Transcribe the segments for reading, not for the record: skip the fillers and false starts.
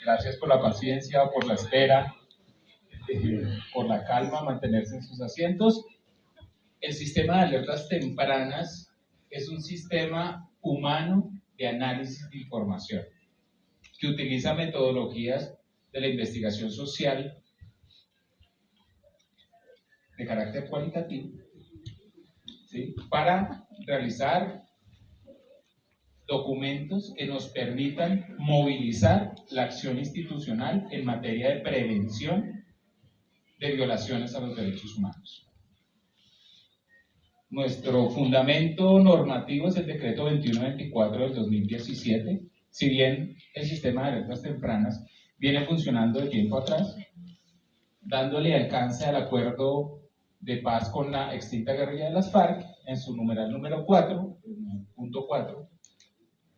Gracias por la paciencia, por la espera, por la calma, mantenerse en sus asientos. El sistema de alertas tempranas es un sistema humano de análisis de información que utiliza metodologías de la investigación social de carácter cualitativo, ¿sí?, para realizar documentos que nos permitan movilizar la acción institucional en materia de prevención de violaciones a los derechos humanos. Nuestro fundamento normativo es el decreto 2124 del 2017. Si bien el sistema de alertas tempranas viene funcionando de tiempo atrás, dándole alcance al acuerdo de paz con la extinta guerrilla de las FARC, en su numeral número 4, punto 4,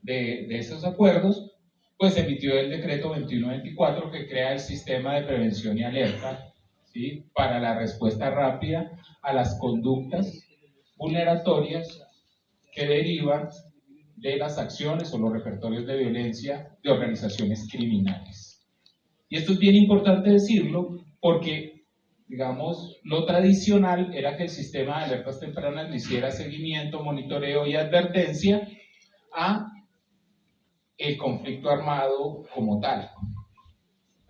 de esos acuerdos, pues emitió el decreto 2124 que crea el sistema de prevención y alerta, ¿sí?, para la respuesta rápida a las conductas vulneratorias que derivan de las acciones o los repertorios de violencia de organizaciones criminales. Y esto es bien importante decirlo porque, digamos, lo tradicional era que el sistema de alertas tempranas le hiciera seguimiento, monitoreo y advertencia a el conflicto armado como tal.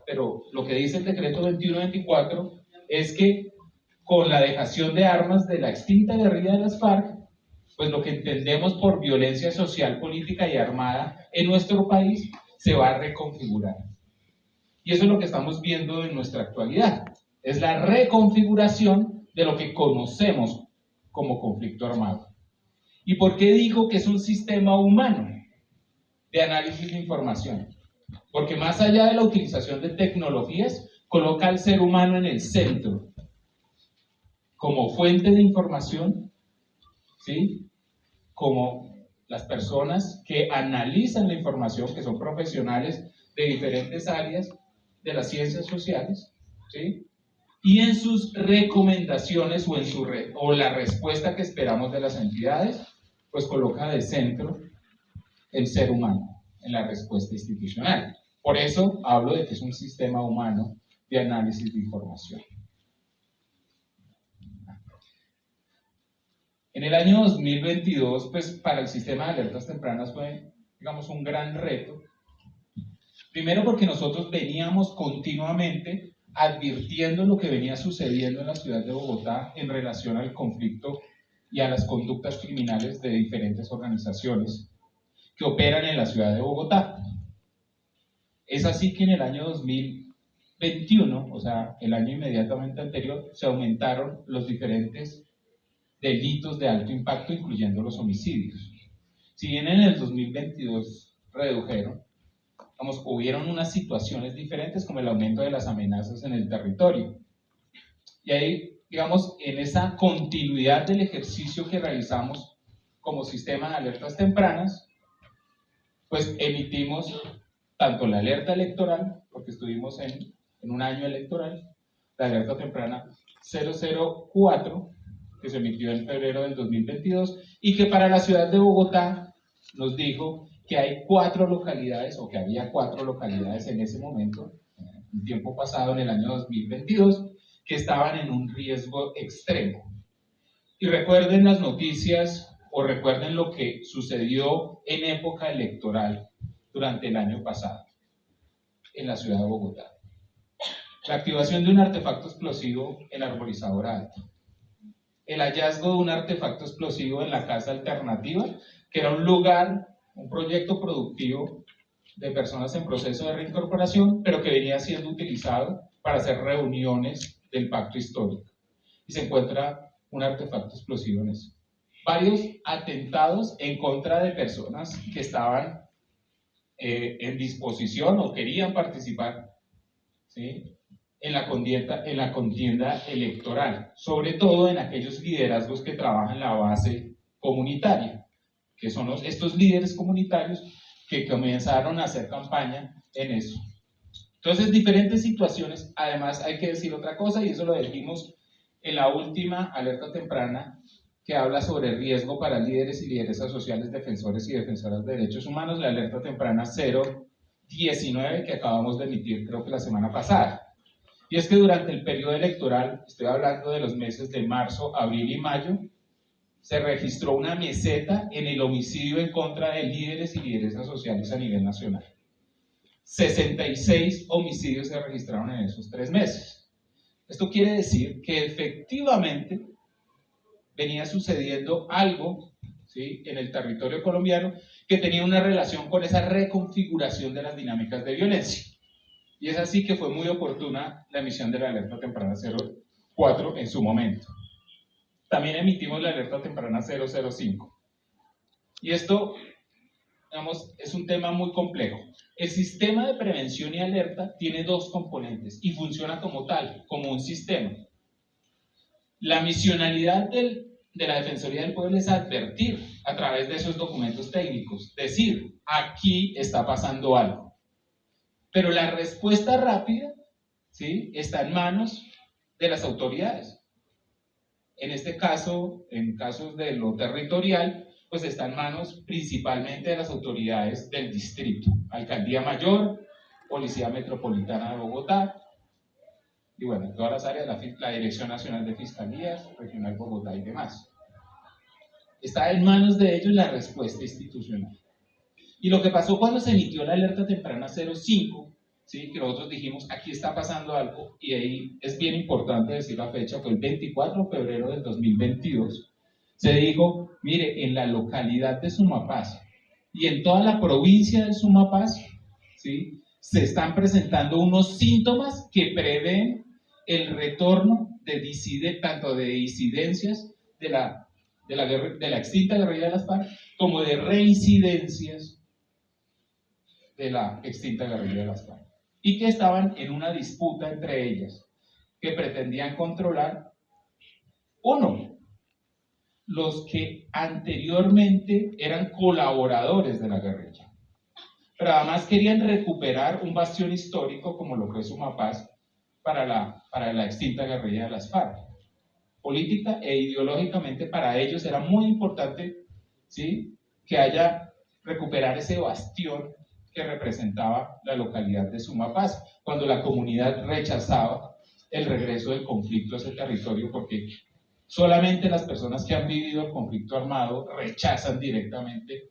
Pero lo que dice el decreto 2124 es que con la dejación de armas de la extinta guerrilla de las FARC, pues lo que entendemos por violencia social, política y armada en nuestro país se va a reconfigurar. Y eso es lo que estamos viendo en nuestra actualidad. Es la reconfiguración de lo que conocemos como conflicto armado. ¿Y por qué digo que es un sistema humano de análisis de información? Porque más allá de la utilización de tecnologías, coloca al ser humano en el centro, como fuente de información, ¿sí?, como las personas que analizan la información, que son profesionales de diferentes áreas de las ciencias sociales, ¿sí?, y en sus recomendaciones o la respuesta que esperamos de las entidades, pues coloca de centro el ser humano en la respuesta institucional. Por eso hablo de que es un sistema humano de análisis de información. En el año 2022, pues para el sistema de alertas tempranas fue, digamos, un gran reto. Primero porque nosotros veníamos continuamente advirtiendo lo que venía sucediendo en la ciudad de Bogotá en relación al conflicto y a las conductas criminales de diferentes organizaciones que operan en la ciudad de Bogotá. Es así que en el año 2021, o sea, el año inmediatamente anterior, se aumentaron los diferentes delitos de alto impacto, incluyendo los homicidios. Si bien en el 2022 redujeron, digamos, hubieron unas situaciones diferentes como el aumento de las amenazas en el territorio. Y ahí, digamos, en esa continuidad del ejercicio que realizamos como sistema de alertas tempranas, pues emitimos tanto la alerta electoral, porque estuvimos en un año electoral, la alerta temprana 004, que se emitió en febrero del 2022, y que para la ciudad de Bogotá nos dijo que hay 4 localidades, o que había 4 localidades en ese momento, en tiempo pasado, en el año 2022, que estaban en un riesgo extremo. Y recuerden las noticias, o recuerden lo que sucedió en época electoral durante el año pasado, en la ciudad de Bogotá. La activación de un artefacto explosivo en la arborizadora alta. El hallazgo de un artefacto explosivo en la casa alternativa, que era un lugar, un proyecto productivo de personas en proceso de reincorporación, pero que venía siendo utilizado para hacer reuniones del pacto histórico. Y se encuentra un artefacto explosivo en eso. Varios atentados en contra de personas que estaban en disposición o querían participar, ¿sí?, en la contienda electoral, sobre todo en aquellos liderazgos que trabajan la base comunitaria, que son estos líderes comunitarios que comenzaron a hacer campaña en eso. Entonces, diferentes situaciones. Además, hay que decir otra cosa, y eso lo dijimos en la última alerta temprana, que habla sobre el riesgo para líderes y lideresas sociales, defensores y defensoras de derechos humanos, la alerta temprana 19 que acabamos de emitir, creo que la semana pasada. Y es que durante el periodo electoral, estoy hablando de los meses de marzo, abril y mayo, se registró una meseta en el homicidio en contra de líderes y lideresas sociales a nivel nacional. 66 homicidios se registraron en esos 3 meses. Esto quiere decir que efectivamente venía sucediendo algo, ¿sí?, en el territorio colombiano que tenía una relación con esa reconfiguración de las dinámicas de violencia. Y es así que fue muy oportuna la emisión de la alerta temprana 04 en su momento. También emitimos la alerta temprana 005. Y esto, digamos, es un tema muy complejo. El sistema de prevención y alerta tiene 2 componentes y funciona como tal, como un sistema. La misionalidad de la Defensoría del Pueblo es advertir a través de esos documentos técnicos, decir, aquí está pasando algo. Pero la respuesta rápida, ¿sí?, está en manos de las autoridades. En este caso, en casos de lo territorial, pues está en manos principalmente de las autoridades del distrito, Alcaldía Mayor, Policía Metropolitana de Bogotá, y bueno, todas las áreas, la Dirección Nacional de Fiscalías, Regional Bogotá y demás. Está en manos de ellos la respuesta institucional. Y lo que pasó cuando se emitió la alerta temprana 05, ¿sí?, que nosotros dijimos, aquí está pasando algo, y ahí es bien importante decir la fecha, fue el 24 de febrero del 2022, se dijo, mire, en la localidad de Sumapaz y en toda la provincia de Sumapaz, ¿sí?, se están presentando unos síntomas que prevén el retorno de tanto de disidencias de la extinta guerrilla de las FARC, como de reincidencias de la extinta guerrilla de las FARC, y que estaban en una disputa entre ellas, que pretendían controlar, uno, los que anteriormente eran colaboradores de la guerrilla, pero además querían recuperar un bastión histórico como lo fue Sumapaz para la extinta guerrilla de las FARC. Política e ideológicamente para ellos era muy importante, ¿sí?, que haya recuperar ese bastión que representaba la localidad de Sumapaz, cuando la comunidad rechazaba el regreso del conflicto a ese territorio, porque solamente las personas que han vivido el conflicto armado rechazan directamente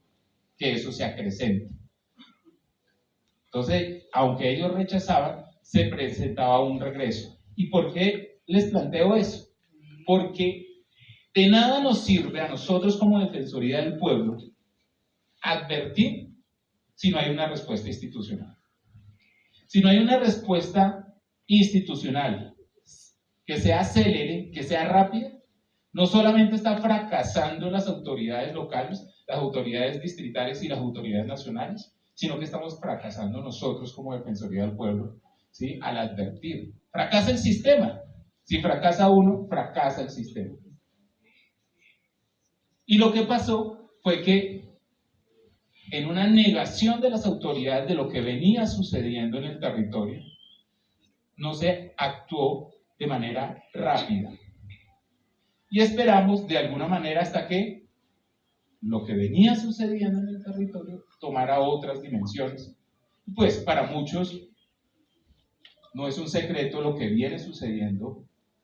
que eso se acrecente. Entonces, aunque ellos rechazaban, se presentaba un regreso. ¿Y por qué les planteo eso? Porque de nada nos sirve a nosotros como Defensoría del Pueblo advertir si no hay una respuesta institucional. Si no hay una respuesta institucional que sea célere, que sea rápida, no solamente está fracasando las autoridades locales, las autoridades distritales y las autoridades nacionales, sino que estamos fracasando nosotros como Defensoría del Pueblo, ¿sí?, al advertir. Fracasa el sistema. Si fracasa uno, fracasa el sistema. Y lo que pasó fue que en una negación de las autoridades de lo que venía sucediendo en el territorio, no se actuó de manera rápida. Y esperamos de alguna manera hasta que lo que venía sucediendo en el territorio tomara otras dimensiones. Pues para muchos no es un secreto lo que viene sucediendo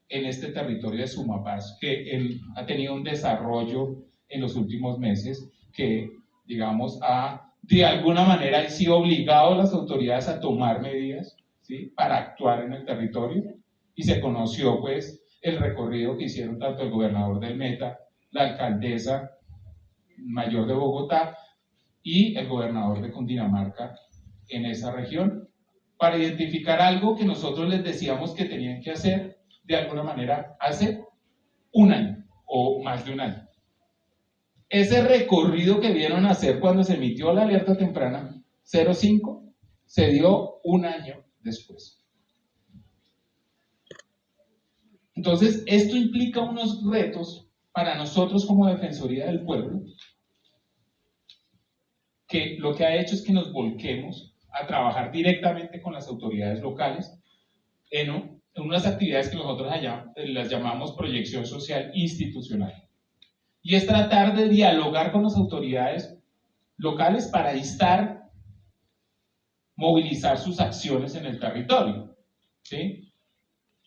en este territorio de Sumapaz, que ha tenido un desarrollo en los últimos meses que, digamos, ha de alguna manera sido obligado a las autoridades a tomar medidas, ¿sí?, para actuar en el territorio, y se conoció pues el recorrido que hicieron tanto el gobernador del Meta, la alcaldesa mayor de Bogotá y el gobernador de Cundinamarca en esa región, para identificar algo que nosotros les decíamos que tenían que hacer de alguna manera hace un año o más de un año. Ese recorrido que vieron hacer cuando se emitió la alerta temprana 05 se dio un año después. Entonces, esto implica unos retos para nosotros como Defensoría del Pueblo, que lo que ha hecho es que nos volquemos a trabajar directamente con las autoridades locales en unas actividades que nosotros las llamamos proyección social institucional. Y es tratar de dialogar con las autoridades locales para instar movilizar sus acciones en el territorio, ¿sí?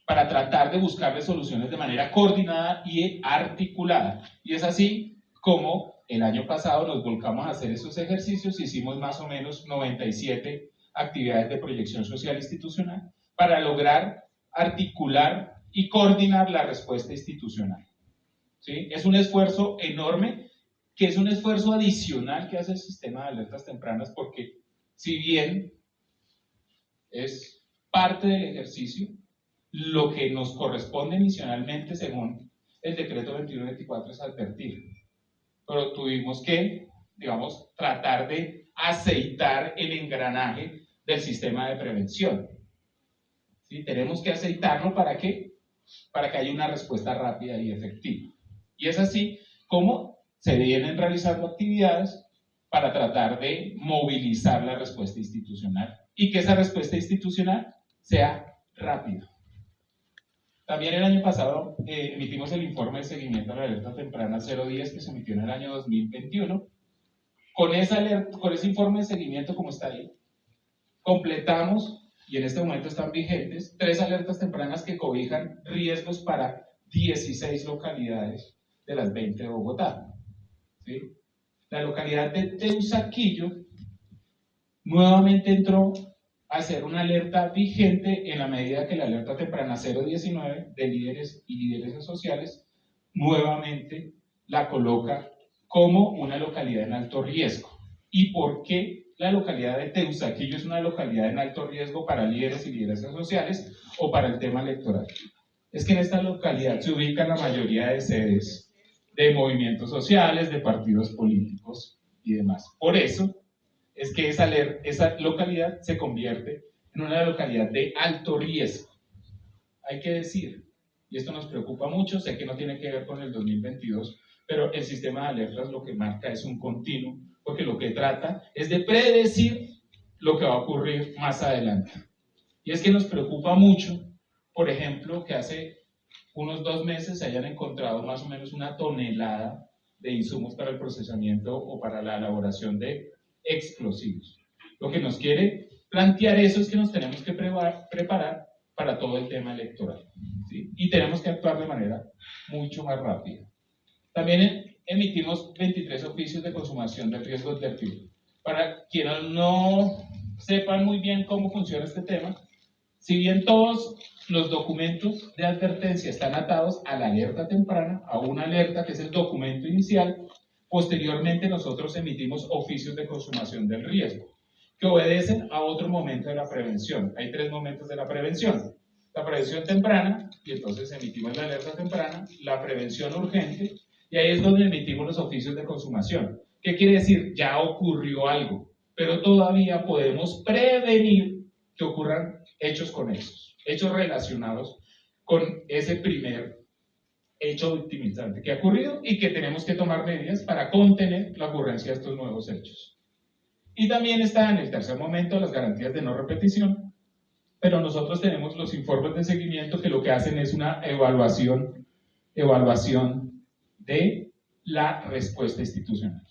Para tratar de buscarle soluciones de manera coordinada y articulada. Y es así como el año pasado nos volcamos a hacer esos ejercicios, hicimos más o menos 97 actividades de proyección social institucional para lograr articular y coordinar la respuesta institucional. ¿Sí? Es un esfuerzo enorme, que es un esfuerzo adicional que hace el sistema de alertas tempranas, porque si bien es parte del ejercicio, lo que nos corresponde misionalmente según el decreto 2124 es advertir. Pero tuvimos que, digamos, tratar de aceitar el engranaje del sistema de prevención. ¿Sí? Tenemos que aceitarlo ¿para qué? Para que haya una respuesta rápida y efectiva. Y es así como se vienen realizando actividades para tratar de movilizar la respuesta institucional y que esa respuesta institucional sea rápida. También el año pasado emitimos el informe de seguimiento a la alerta temprana 010 que se emitió en el año 2021. Con ese informe de seguimiento, como está ahí, completamos, y en este momento están vigentes, 3 alertas tempranas que cobijan riesgos para 16 localidades de las 20 de Bogotá. ¿Sí? La localidad de Teusaquillo nuevamente entró a ser una alerta vigente en la medida que la alerta temprana 019 de líderes y lideresas sociales nuevamente la coloca como una localidad en alto riesgo. ¿Y por qué la localidad de Teusaquillo es una localidad en alto riesgo para líderes y lideresas sociales o para el tema electoral? Es que en esta localidad se ubican la mayoría de sedes de movimientos sociales, de partidos políticos y demás. Por eso es que esa localidad se convierte en una localidad de alto riesgo. Hay que decir, y esto nos preocupa mucho, sé que no tiene que ver con el 2022, pero el sistema de alertas lo que marca es un continuo, porque lo que trata es de predecir lo que va a ocurrir más adelante. Y es que nos preocupa mucho, por ejemplo, que hace unos 2 meses se hayan encontrado más o menos 1 tonelada de insumos para el procesamiento o para la elaboración de explosivos. Lo que nos quiere plantear eso es que nos tenemos que preparar para todo el tema electoral, ¿sí? Y tenemos que actuar de manera mucho más rápida. También emitimos 23 oficios de consumación del riesgo advertido. Para quienes no sepan muy bien cómo funciona este tema, si bien todos los documentos de advertencia están atados a la alerta temprana, a una alerta que es el documento inicial, posteriormente nosotros emitimos oficios de consumación del riesgo, que obedecen a otro momento de la prevención. Hay 3 momentos de la prevención. La prevención temprana, y entonces emitimos la alerta temprana, la prevención urgente, y ahí es donde emitimos los oficios de consumación. ¿Qué quiere decir? Ya ocurrió algo, pero todavía podemos prevenir que ocurran hechos conexos, hechos relacionados con ese primer hecho victimizante que ha ocurrido y que tenemos que tomar medidas para contener la ocurrencia de estos nuevos hechos. Y también está en el tercer momento las garantías de no repetición, pero nosotros tenemos los informes de seguimiento que lo que hacen es una evaluación de la respuesta institucional.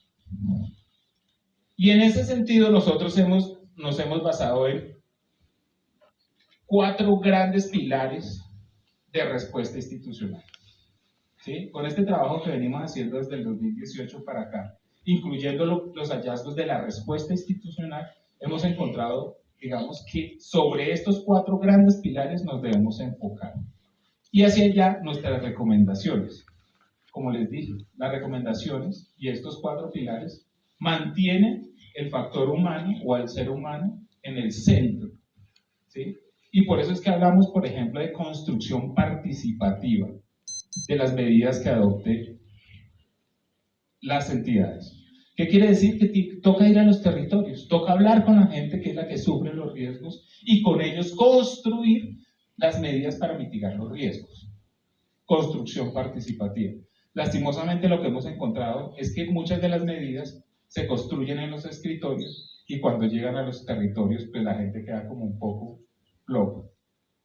Y en ese sentido nosotros nos hemos basado en 4 grandes pilares de respuesta institucional. ¿Sí? Con este trabajo que venimos haciendo desde el 2018 para acá, incluyendo los hallazgos de la respuesta institucional, hemos encontrado, digamos, que sobre estos 4 grandes pilares nos debemos enfocar. Y hacia allá nuestras recomendaciones. Como les dije, las recomendaciones y estos 4 pilares mantienen el factor humano o al ser humano en el centro. ¿Sí? Y por eso es que hablamos, por ejemplo, de construcción participativa de las medidas que adopten las entidades. ¿Qué quiere decir? Que toca ir a los territorios, toca hablar con la gente que es la que sufre los riesgos y con ellos construir las medidas para mitigar los riesgos. Construcción participativa. Lastimosamente lo que hemos encontrado es que muchas de las medidas se construyen en los escritorios y cuando llegan a los territorios, pues la gente queda como un poco loco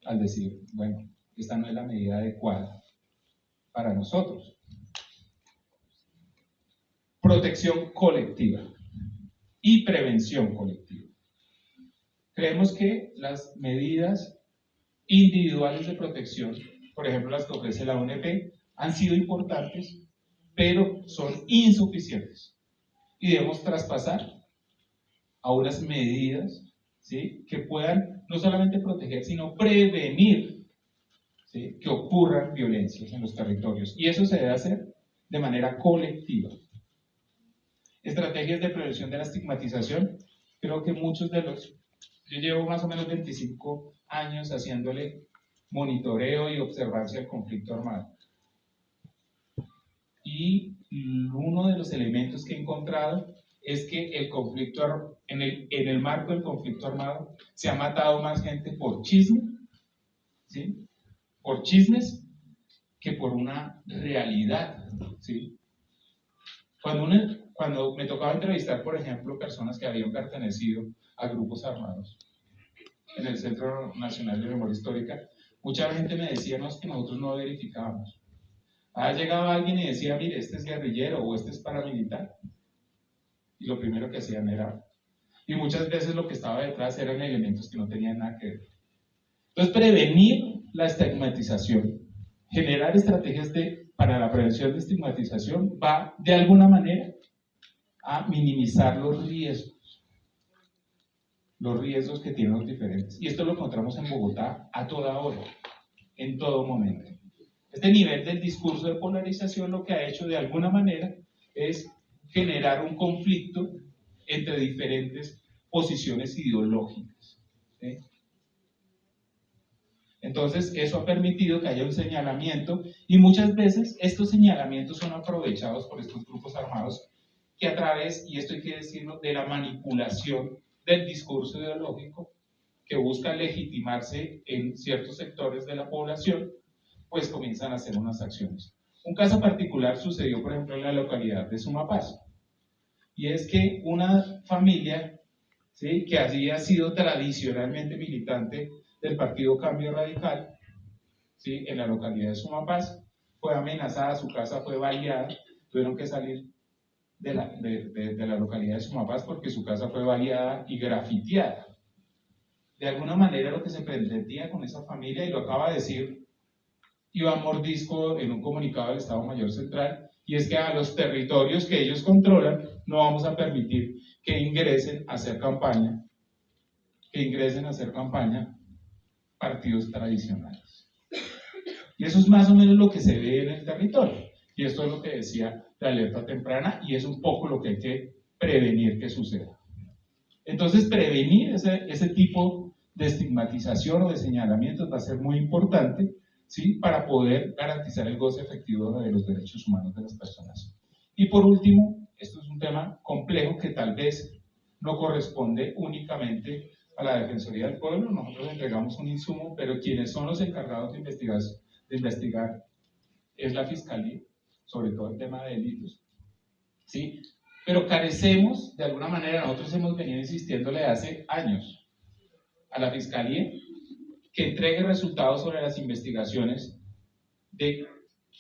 al decir, bueno, esta no es la medida adecuada para nosotros. Protección colectiva y prevención colectiva. Creemos que las medidas individuales de protección, por ejemplo las que ofrece la ONP, han sido importantes, pero son insuficientes. Y debemos traspasar a unas medidas, ¿sí?, que puedan no solamente proteger, sino prevenir, ¿sí?, que ocurran violencias en los territorios. Y eso se debe hacer de manera colectiva. Estrategias de prevención de la estigmatización. Creo que muchos de los... Yo llevo más o menos 25 años haciéndole monitoreo y observancia al conflicto armado. Y uno de los elementos que he encontrado es que el conflicto, en el marco del conflicto armado se ha matado más gente por chisme, ¿sí?, por chismes, que por una realidad, ¿sí? Cuando me tocaba entrevistar, por ejemplo, personas que habían pertenecido a grupos armados en el Centro Nacional de Memoria Histórica, mucha gente me decía, no, es que nosotros no verificábamos. Llegaba alguien y decía, mire, este es guerrillero o este es paramilitar. Y lo primero que hacían era... Y muchas veces lo que estaba detrás eran elementos que no tenían nada que ver. Entonces, prevenir la estigmatización, generar estrategias para la prevención de estigmatización, va de alguna manera a minimizar los riesgos que tienen los diferentes. Y esto lo encontramos en Bogotá a toda hora, en todo momento. Este nivel del discurso de polarización lo que ha hecho de alguna manera es generar un conflicto entre diferentes posiciones ideológicas, ¿sí? Entonces, eso ha permitido que haya un señalamiento, y muchas veces estos señalamientos son aprovechados por estos grupos armados que a través, y esto hay que decirlo, de la manipulación del discurso ideológico que busca legitimarse en ciertos sectores de la población, pues comienzan a hacer unas acciones. Un caso particular sucedió, por ejemplo, en la localidad de Sumapaz, y es que una familia, ¿sí?, que había sido tradicionalmente militante del Partido Cambio Radical, ¿sí?, en la localidad de Sumapaz, fue amenazada, su casa fue baleada, tuvieron que salir de la localidad de Sumapaz porque su casa fue baleada y grafiteada. De alguna manera lo que se pretendía con esa familia, y lo acaba de decir Iván Mordisco en un comunicado del Estado Mayor Central, y es que a los territorios que ellos controlan no vamos a permitir que ingresen a hacer campaña partidos tradicionales. Y eso es más o menos lo que se ve en el territorio. Y esto es lo que decía la alerta temprana, y es un poco lo que hay que prevenir que suceda. Entonces, prevenir ese tipo de estigmatización o de señalamientos va a ser muy importante, ¿sí?, para poder garantizar el goce efectivo de los derechos humanos de las personas. Y por último, esto es un tema complejo que tal vez no corresponde únicamente a la Defensoría del Pueblo. Nosotros entregamos un insumo, pero quienes son los encargados de investigar es la Fiscalía, sobre todo el tema de delitos, ¿sí? Pero carecemos, de alguna manera, nosotros hemos venido insistiéndole hace años a la Fiscalía que entregue resultados sobre las investigaciones de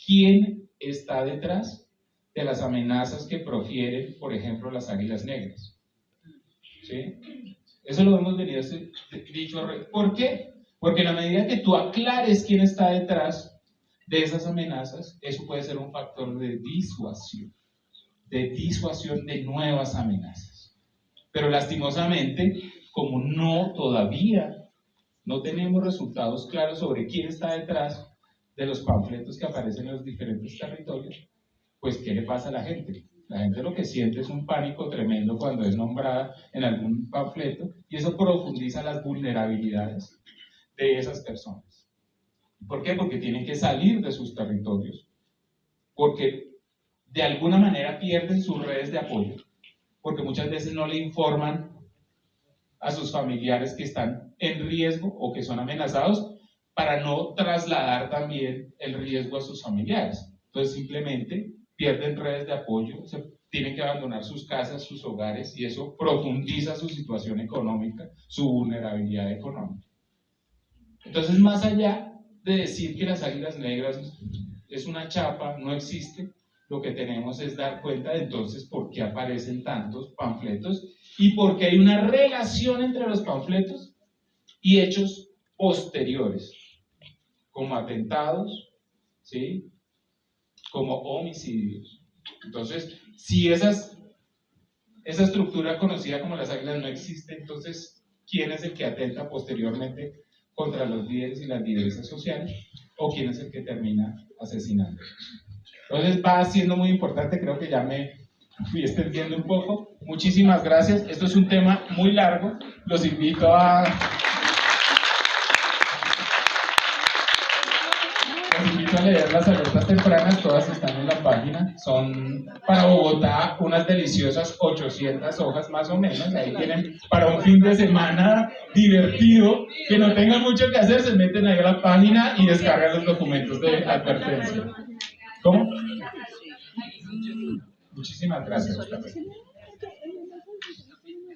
quién está detrás de las amenazas que profieren, por ejemplo, las águilas negras, ¿sí? Eso lo hemos venido dicho. ¿Por qué? Porque en la medida que tú aclares quién está detrás de esas amenazas, eso puede ser un factor de disuasión de nuevas amenazas. Pero lastimosamente, como todavía no tenemos resultados claros sobre quién está detrás de los panfletos que aparecen en los diferentes territorios, pues ¿qué le pasa a la gente? La gente lo que siente es un pánico tremendo cuando es nombrada en algún panfleto, y eso profundiza las vulnerabilidades de esas personas. ¿Por qué? Porque tienen que salir de sus territorios, porque de alguna manera pierden sus redes de apoyo, porque muchas veces no le informan a sus familiares que están en riesgo o que son amenazados, para no trasladar también el riesgo a sus familiares. Entonces simplemente pierden redes de apoyo, tienen que abandonar sus casas, sus hogares, y eso profundiza su situación económica, su vulnerabilidad económica. Entonces, más allá de decir que las águilas negras es una chapa, no existe, lo que tenemos es dar cuenta de entonces por qué aparecen tantos panfletos y por qué hay una relación entre los panfletos y hechos posteriores, como atentados, ¿sí? Como homicidios. Entonces, si esa estructura conocida como las águilas no existe, entonces, ¿quién es el que atenta posteriormente contra los líderes y las lideresas sociales? ¿O quién es el que termina asesinando? Entonces va siendo muy importante, creo que ya me fui extendiendo un poco. Muchísimas gracias. Esto es un tema muy largo. Los invito a leer las alertas tempranas, todas están en la página. Son para Bogotá unas deliciosas 800 hojas más o menos. Ahí tienen para un fin de semana divertido, que no tengan mucho que hacer, se meten ahí a la página y descargan los documentos de advertencia. ¿Cómo? Muchísimas gracias.